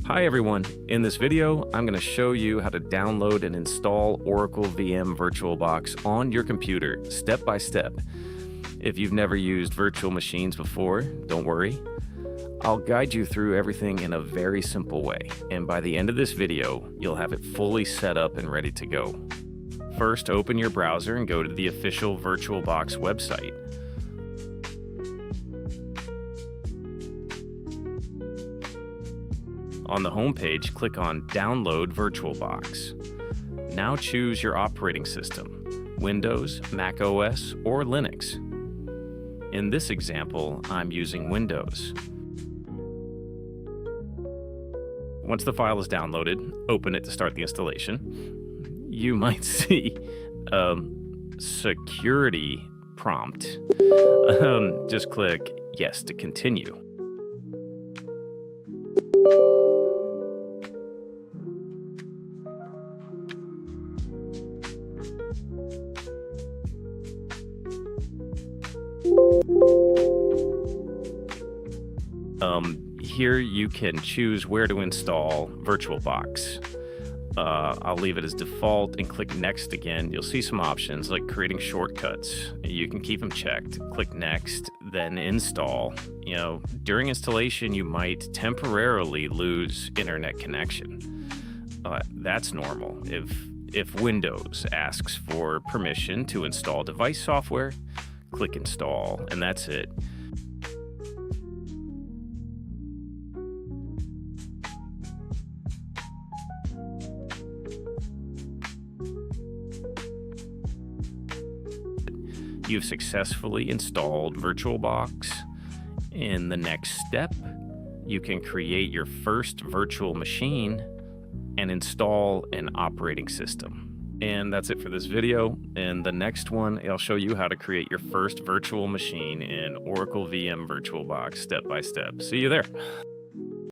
Hi everyone, in this video I'm going to show you how to download and install Oracle VM VirtualBox on your computer step by step. If you've never used virtual machines before, don't worry. I'll guide you through everything in a very simple way, and by the end of this video you'll have it fully set up and ready to go. First, open your browser and go to the official VirtualBox website. On the home page, click on Download VirtualBox. Now choose your operating system, Windows, Mac OS, or Linux. In this example, I'm using Windows. Once the file is downloaded, open it to start the installation. You might see a security prompt. Just click Yes to continue. Here you can choose where to install VirtualBox. I'll leave it as default and click Next again. You'll see some options like creating shortcuts. You can keep them checked. Click Next, then Install. During installation, you might temporarily lose internet connection. That's normal. If Windows asks for permission to install device software, click Install, and that's it. You've successfully installed VirtualBox. In the next step, you can create your first virtual machine and install an operating system. And that's it for this video. In the next one, I'll show you how to create your first virtual machine in Oracle VM VirtualBox step by step. See you there.